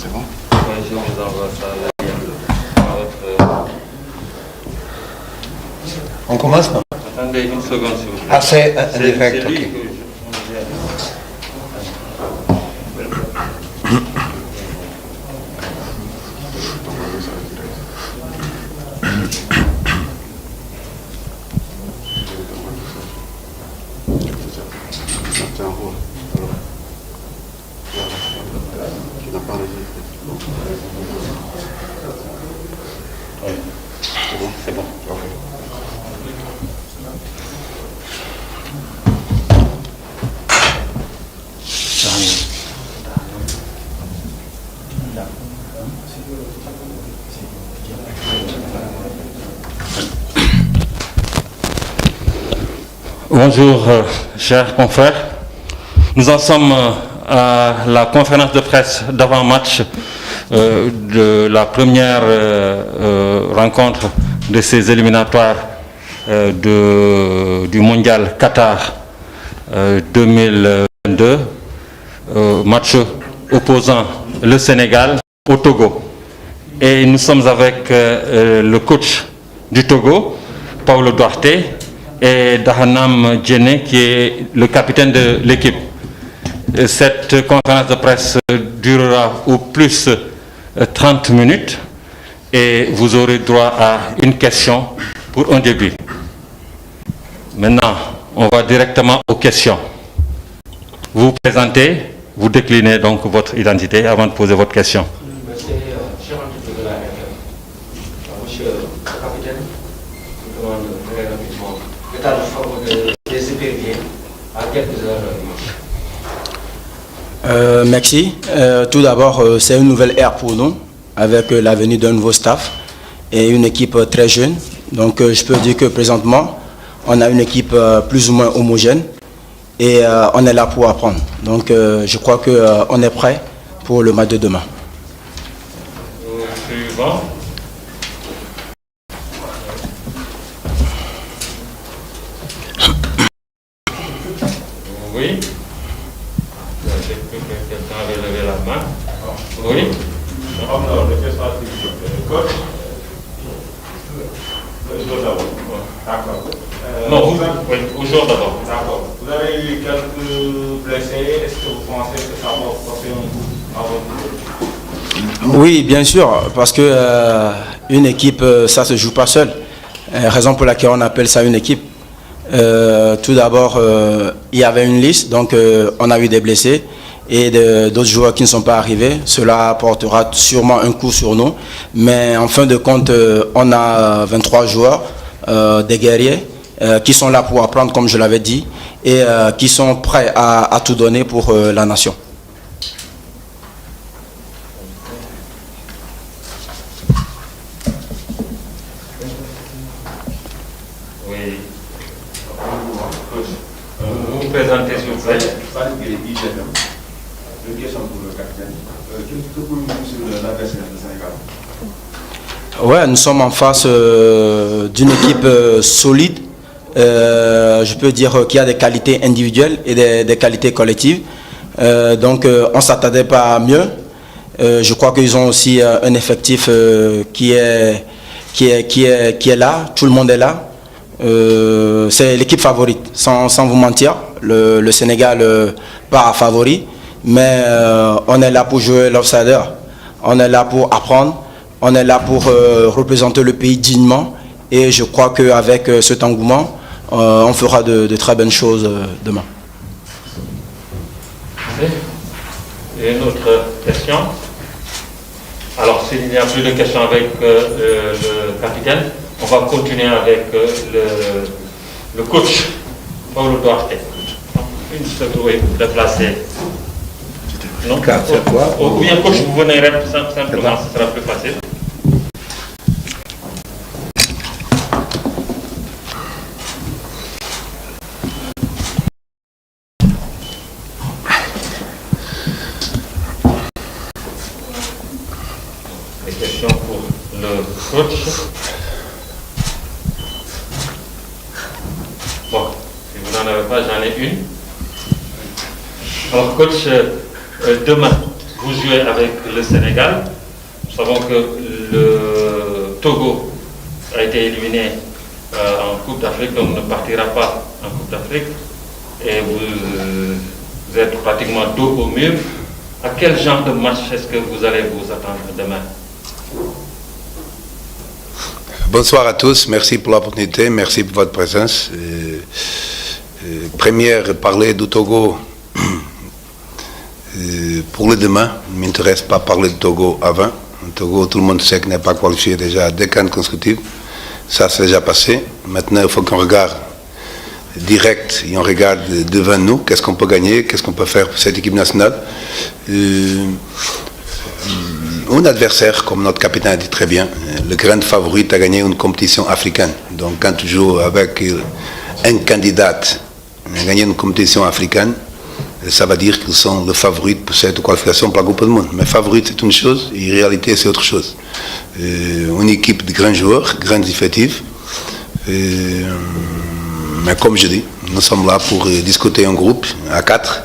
C'est bon? Oui, je vous envoie ça. On commence, non? Attendez une seconde, s'il vous plaît. Ah, c'est direct, lui ok. que je- C'est en haut. Alors, tu n'as pas enregistré. Oui. C'est bon? C'est bon. Ok. Bonjour, chers confrères. Nous en sommes à la conférence de presse d'avant-match de la première rencontre de ces éliminatoires du Mondial Qatar 2022. Match opposant le Sénégal au Togo. Et nous sommes avec le coach du Togo, Paulo Duarte, et Dahanam Djene, qui est le capitaine de l'équipe. Cette conférence de presse durera au plus 30 minutes et vous aurez droit à une question pour un début. Maintenant, on va directement aux questions. Vous vous présentez, vous déclinez donc votre identité avant de poser votre question. Monsieur le capitaine, je demande très rapidement l'état de forme des éperviers à quelques heures du match. Merci. Tout d'abord, c'est une nouvelle ère pour nous, avec la venue d'un nouveau staff et une équipe très jeune. Donc, je peux dire que présentement, on a une équipe plus ou moins homogène et on est là pour apprendre. Donc, je crois qu'on est prêt pour le match de demain. Suivant. Oui. J'ai cru que quelqu'un avait levé la main. Oui. D'accord. Non, oui, au jour d'abord. D'accord. Vous avez eu quelques blessés. Est-ce que vous pensez que ça va porter un coup à votre groupe? Oui, bien sûr, parce que une équipe, ça se joue pas seul. Raison pour laquelle on appelle ça une équipe. Tout d'abord, il y avait une liste, donc on a eu des blessés et d'autres joueurs qui ne sont pas arrivés. Cela apportera sûrement un coup sur nous. Mais en fin de compte, on a 23 joueurs, des guerriers, qui sont là pour apprendre, comme je l'avais dit, et qui sont prêts à tout donner pour la nation. Oui. Vous vous présentez s'il vous plaît. Une question pour le capitaine. Que pouvez-vous dire sur l'adversaire du Sénégal? Ouais, nous sommes en face d'une équipe solide. Je peux dire qu'il y a des qualités individuelles et des qualités collectives. Donc, on ne s'attendait pas à mieux. Je crois qu'ils ont aussi un effectif qui est là. Tout le monde est là. C'est l'équipe favorite, sans vous mentir. Le Sénégal part favori. Mais on est là pour jouer l'outsider. On est là pour apprendre. On est là pour représenter le pays dignement. Et je crois qu'avec cet engouement, on fera de très bonnes choses demain. Et une autre question. Alors, s'il n'y a plus de questions avec le capitaine, on va continuer avec le coach, Paulo Duarte. Une seconde, oui, vous déplacez. Non? Faire quoi? Ou bien, coach, vous venez simplement, ce sera plus facile. Des questions pour le coach. Bon, si vous n'en avez pas, j'en ai une. Alors, coach, demain, vous jouez avec le Sénégal. Nous savons que le Togo a été éliminé en Coupe d'Afrique, donc ne partira pas en Coupe d'Afrique. Et vous êtes pratiquement dos au mur. À quel genre de match est-ce que vous allez vous attendre demain? Bonsoir à tous, merci pour l'opportunité, merci pour votre présence. Première, parler du Togo pour le demain. Il ne m'intéresse pas parler du Togo avant. Le Togo, tout le monde sait qu'il n'est pas qualifié déjà à 2 cannes consécutives. Ça, c'est déjà passé. Maintenant, il faut qu'on regarde direct et on regarde devant nous qu'est-ce qu'on peut gagner, qu'est-ce qu'on peut faire pour cette équipe nationale. Un adversaire, comme notre capitaine a dit très bien, le grand favori a gagné une compétition africaine. Donc quand tu joues avec un candidat à gagner une compétition africaine, ça veut dire qu'ils sont le favori pour cette qualification pour la Coupe du Monde. Mais favori c'est une chose et réalité c'est autre chose. Une équipe de grands joueurs, grands effectifs. Mais comme je dis, nous sommes là pour discuter en groupe, à 4.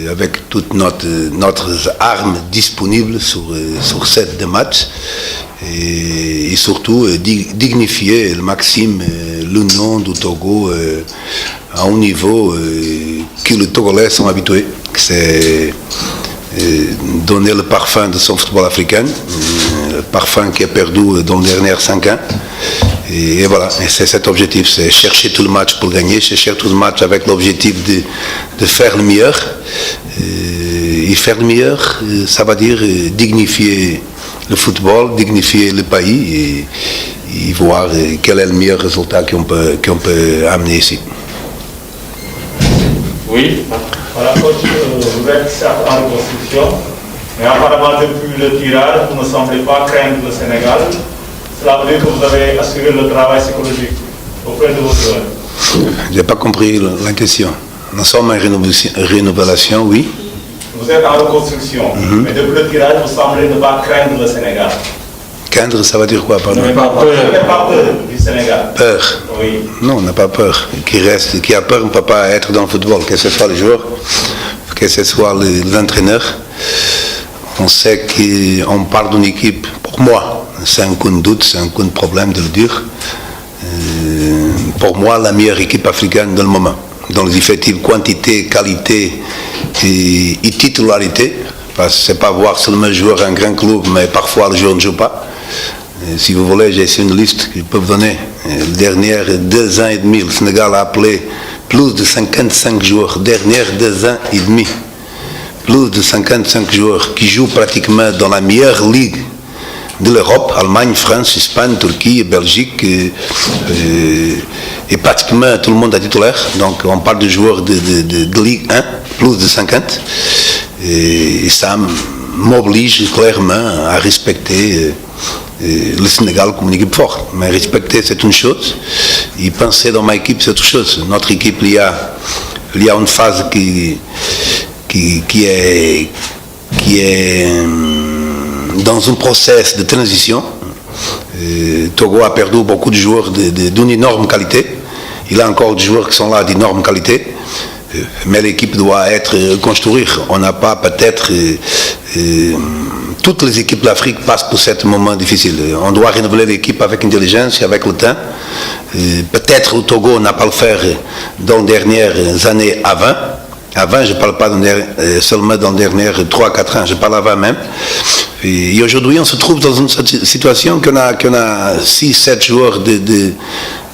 Avec toute notre arme disponible sur cette match et surtout dignifier le maximum le nom du Togo à un niveau que les Togolais sont habitués. C'est donner le parfum de son football africain, le parfum qui est perdu dans les dernières 5 ans. Et voilà, et c'est cet objectif, c'est chercher tout le match pour gagner, chercher tout le match avec l'objectif de faire le meilleur. Et faire le meilleur, ça veut dire dignifier le football, dignifier le pays et voir quel est le meilleur résultat qu'on peut amener ici. Oui. Voilà, coach, vous êtes certes en reconstruction, mais apparemment depuis le tirage, vous ne semblez pas craindre le Sénégal. Cela veut dire que vous avez assuré le travail psychologique auprès de vos joueurs. Je n'ai pas compris la question. Nous sommes en rénovation, oui. Vous êtes en reconstruction, mais depuis le tirage, vous semblez ne pas craindre le Sénégal. Craindre, ça veut dire quoi, pardon? Vous n'avez pas peur du Sénégal? Peur? Oui. Non, on n'a pas peur. Qui a peur ne peut pas être dans le football, que ce soit le joueur, que ce soit l'entraîneur. On sait qu'on parle d'une équipe, pour moi, c'est un coup de doute, c'est un coup de problème de le dire. Pour moi, la meilleure équipe africaine dans le moment. Dans les effectifs quantité, qualité et titularité. Parce que ce n'est pas voir seulement jouer un grand club, mais parfois le joueur ne joue pas. Si vous voulez, j'ai ici une liste que je peux vous donner. Les dernières 2 ans et demi, le Sénégal a appelé plus de 55 joueurs. Dernières 2 ans et demi. Plus de 55 joueurs qui jouent pratiquement dans la meilleure ligue de l'Europe, Allemagne, France, Espagne, Turquie, Belgique, et pratiquement tout le monde est titulaire. Donc on parle de joueurs de Ligue 1, plus de 50. Et ça m'oblige clairement à respecter le Sénégal comme une équipe forte. Mais respecter c'est une chose, et penser dans ma équipe c'est autre chose. Notre équipe, il y a une phase qui est dans un process de transition. Togo a perdu beaucoup de joueurs d'une énorme qualité. Il y a encore des joueurs qui sont là d'énorme qualité. Mais l'équipe doit être construite. On n'a pas peut-être... toutes les équipes d'Afrique passent pour ce moment difficile. On doit renouveler l'équipe avec intelligence et avec le temps. Peut-être au Togo, n'a pas le faire dans les dernières années avant. Avant, je ne parle pas seulement dans les dernières 3-4 ans, je parle avant même. Et aujourd'hui, on se trouve dans une situation qu'on a 6-7 joueurs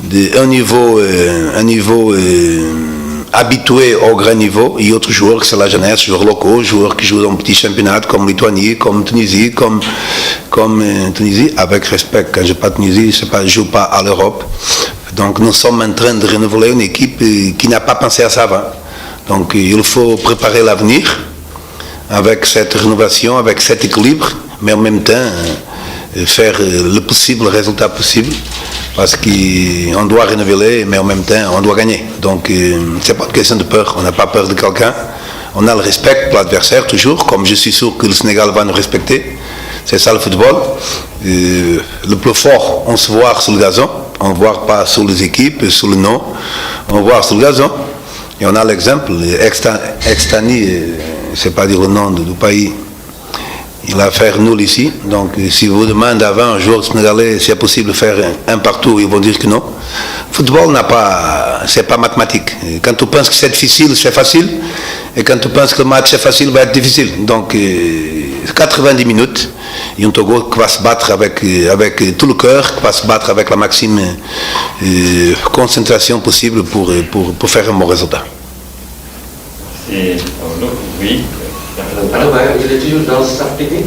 d'un niveau habitué au grand niveau, et d'autres joueurs qui sont la jeunesse, joueurs locaux, joueurs qui jouent dans petits championnats comme Lituanie, comme Tunisie, comme Tunisie, avec respect, quand je parle de Tunisie, je ne joue pas à l'Europe. Donc nous sommes en train de renouveler une équipe qui n'a pas pensé à ça avant. Donc il faut préparer l'avenir avec cette rénovation, avec cet équilibre, mais en même temps faire le possible, le résultat possible, parce qu'on doit renouveler, mais en même temps on doit gagner. Donc ce n'est pas une question de peur, on n'a pas peur de quelqu'un, on a le respect pour l'adversaire toujours, comme je suis sûr que le Sénégal va nous respecter. C'est ça le football. Le plus fort, on se voit sur le gazon, on ne voit pas sur les équipes, sur le nom, on voit sur le gazon. Et on a l'exemple, Extani, je ne sais pas dire le nom du pays, l'affaire nul ici. Donc si vous demandez avant un joueur sénégalais si c'est possible de faire un partout, ils vont dire que non. Football c'est pas mathématique. Quand tu penses que c'est difficile, c'est facile. Et quand tu penses que le match est facile, va être difficile. Donc 90 minutes, il y a un Togo qui va se battre avec tout le cœur, qui va se battre avec la maxime concentration possible pour faire un bon résultat. Et oui. Alors, il est toujours dans le staff technique?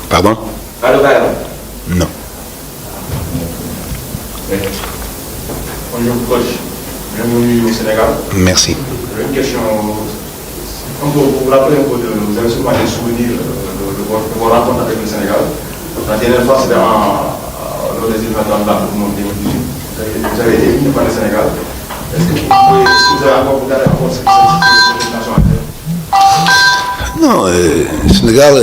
Pardon? Alors, non. Bonjour coach, bienvenue au Sénégal. Merci. J'ai une question, vous vous rappelez un peu vous avez sûrement des souvenirs de vos rencontres avec le Sénégal. La dernière fois c'était lors des événements de la Coupe du Monde 2018. Vous avez été éliminé par le Sénégal. Est-ce que vous avez encore regardé cette élimination? Non, Sénégal,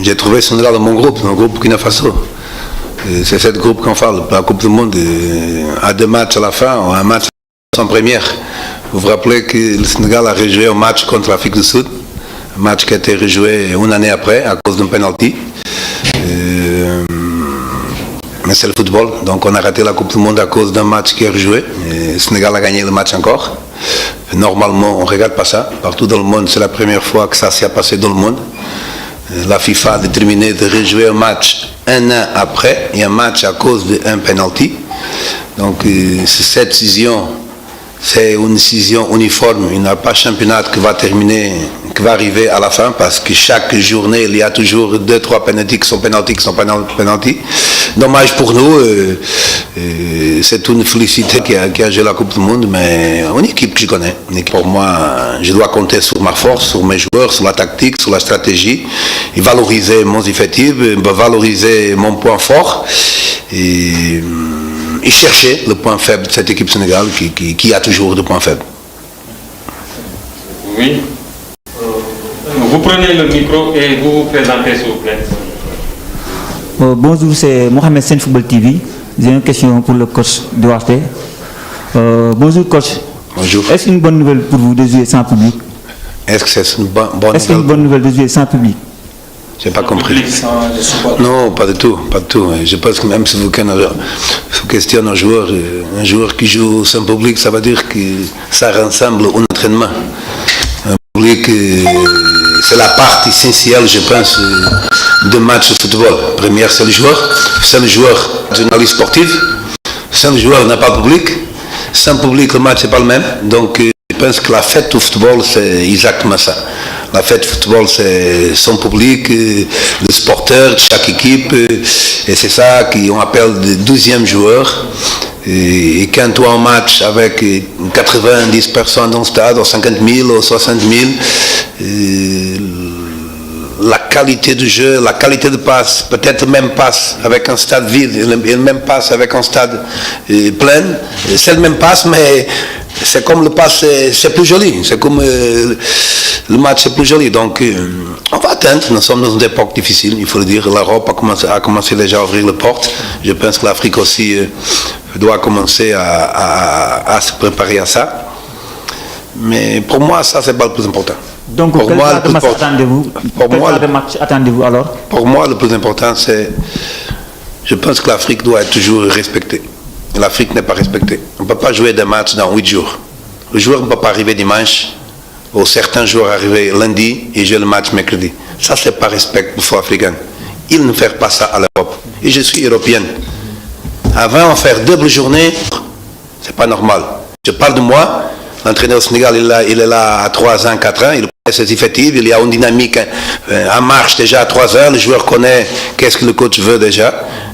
j'ai trouvé Sénégal dans mon groupe Burkina Faso. C'est cette groupe qu'on parle, la Coupe du Monde, à 2 matchs à la fin, un match en première. Vous vous rappelez que le Sénégal a rejoué un match contre l'Afrique du Sud, un match qui a été rejoué une année après à cause d'un penalty. Mais c'est le football, donc on a raté la Coupe du Monde à cause d'un match qui est rejoué. Le Sénégal a gagné le match encore. Normalement, on ne regarde pas ça. Partout dans le monde, c'est la première fois que ça s'est passé dans le monde. La FIFA a déterminé de rejouer un match un an après et un match à cause d'un penalty. Donc cette décision, c'est une décision uniforme. Il n'y a pas de championnat qui va terminer, qui va arriver à la fin parce que chaque journée, il y a toujours 2-3 penalties qui sont penalty. Dommage pour nous, c'est une félicité qui a joué la Coupe du Monde, mais une équipe que je connais. Pour moi, je dois compter sur ma force, sur mes joueurs, sur la tactique, sur la stratégie, et valoriser mon effectif, valoriser mon point fort et chercher le point faible de cette équipe sénégalaise qui a toujours des points faibles. Oui. Vous prenez le micro et vous vous présentez s'il vous plaît. Bonjour, c'est Mohamed Sen Football TV. J'ai une question pour le coach Duarte. Bonjour coach. Bonjour. Est-ce une bonne nouvelle pour vous de jouer sans public? Est-ce que c'est une bonne nouvelle? Est-ce une bonne nouvelle de jouer sans public? Je n'ai pas compris. Non, pas du tout, pas du tout. Je pense que même si vous questionnez un joueur qui joue sans public, ça veut dire que ça ressemble un entraînement. Un public, c'est la partie essentielle, je pense, de match de football. Première, c'est le joueur journaliste sportif. Sans le joueur, n'a pas de public. Sans public, le match n'est pas le même. Donc, je pense que la fête du football, c'est exactement ça. La fête du football, c'est son public, le sporteur de chaque équipe, et c'est ça qu'on appelle le 12e joueur. Et quand tu as un match avec 90 personnes dans le stade, ou 50 000, ou 60 000, la qualité du jeu, la qualité de passe, peut-être même passe avec un stade vide, et même passe avec un stade plein, c'est le même passe, mais c'est comme le passe, c'est plus joli, c'est comme le match est plus joli. Donc on va attendre, nous sommes dans une époque difficile, il faut le dire. L'Europe a commencé déjà à ouvrir les portes. Je pense que l'Afrique aussi doit commencer à se préparer à ça. Mais pour moi, ça, c'est pas le plus important. Donc, quel genre de match attendez-vous? Quel genre de match attendez-vous alors? Pour moi, le plus important, c'est... Je pense que l'Afrique doit être toujours respectée. L'Afrique n'est pas respectée. On ne peut pas jouer des matchs dans 8 jours. Le joueur ne peut pas arriver dimanche, ou certains joueurs arriver lundi et jouer le match mercredi. Ça, c'est pas respect pour le football africain. Ils ne font pas ça à l'Europe. Et je suis européenne. Avant, on fait double journée, c'est pas normal. Je parle de moi. L'entraîneur au Sénégal, il est là à 3 ans, 4 ans, il connaît ses effectifs, il y a une dynamique en marche déjà à 3 heures, le joueur connaît qu'est-ce que le coach veut déjà.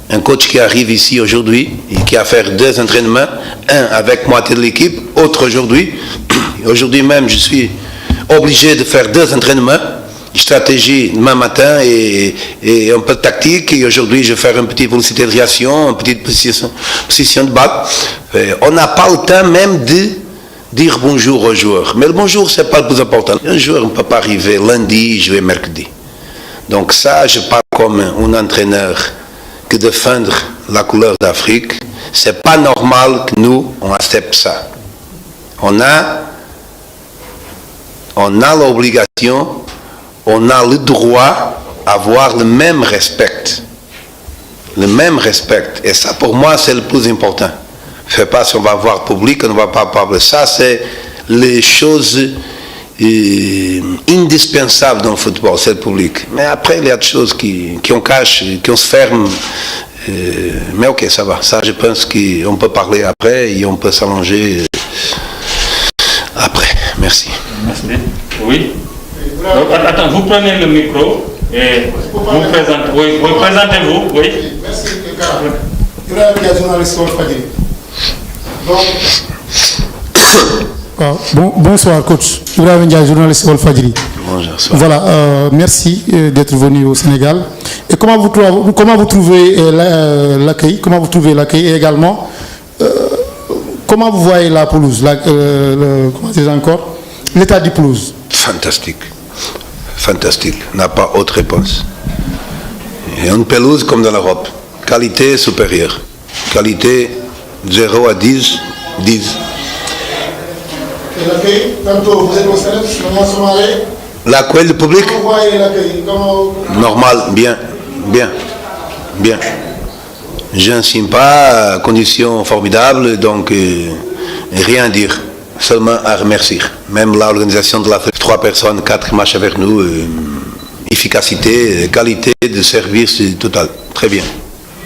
Un coach qui arrive ici aujourd'hui et qui a fait 2 entraînements, un avec moitié de l'équipe, autre aujourd'hui. Aujourd'hui même, je suis obligé de faire 2 entraînements, stratégie demain matin et un peu de tactique. Et aujourd'hui, je vais faire une petite velocité de réaction, une petite position de balle. On n'a pas le temps même de dire bonjour aux joueurs. Mais le bonjour, ce n'est pas le plus important. Un joueur ne peut pas arriver lundi et jouer mercredi. Donc ça, je parle comme un entraîneur que défendre la couleur d'Afrique. Ce n'est pas normal que nous, on accepte ça. On a l'obligation, on a le droit avoir le même respect. Le même respect. Et ça, pour moi, c'est le plus important. Fait pas si on va voir public, on ne va pas parler. Ça, c'est les choses indispensables dans le football, c'est le public. Mais après, il y a des choses qui on cache, qui on se ferme. Mais ok, ça va. Ça, je pense qu'on peut parler après et on peut s'allonger après. Merci. Merci. Oui. Attends, vous prenez le micro et vous présentez. Oui, vous présentez-vous. Oui. Merci, Ibrahim, journaliste Walfadjri. Bonsoir, coach. Ibrahim Ndiaye, journaliste Walfadjri. Bonjour. Voilà, merci d'être venu au Sénégal. Et comment vous trouvez l'accueil? Comment vous trouvez l'accueil et également comment vous voyez la pelouse, comment dire encore, l'état du pelouse? Fantastique. Fantastique. N'a pas autre réponse. Et une pelouse comme dans l'Europe. Qualité supérieure. Qualité 0 à 10, 10. Et l'accueil, tantôt vous êtes au Sénégal, L'accueil du public? Comment vous voyez l'accueil? Normal, bien. Gens sympas, conditions formidables, donc rien à dire, seulement à remercier. Même l'organisation de l'Afrique, 3 personnes, 4 matchs avec nous, efficacité, qualité de service total, très bien.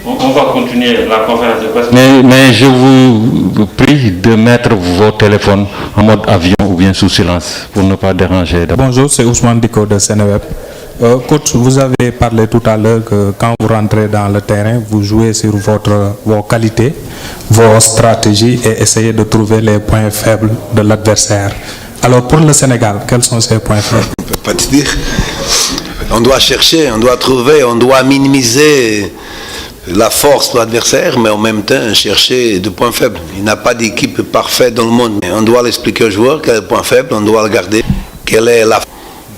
On va continuer la conférence de presse. Mais je vous prie de mettre vos téléphones en mode avion ou bien sous silence pour ne pas déranger. Bonjour, c'est Ousmane Diko de Seneweb. Coach, vous avez parlé tout à l'heure que quand vous rentrez dans le terrain, vous jouez sur vos qualités, vos stratégies et essayez de trouver les points faibles de l'adversaire. Alors pour le Sénégal, quels sont ces points faibles? On ne peut pas te dire. On doit chercher, on doit trouver, on doit minimiser la force de l'adversaire, mais en même temps chercher des points faibles. Il n'y a pas d'équipe parfaite dans le monde. Mais on doit l'expliquer aux joueurs quel est le point faible, on doit le garder, quelle est la...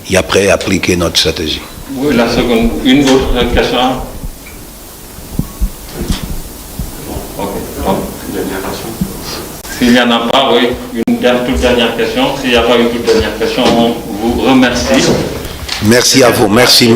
Et après appliquer notre stratégie. Oui, la seconde. Une autre question. Ok. S'il n'y en a pas, oui, une toute dernière question. S'il n'y a pas une toute dernière question, on vous remercie. Merci à vous. Merci.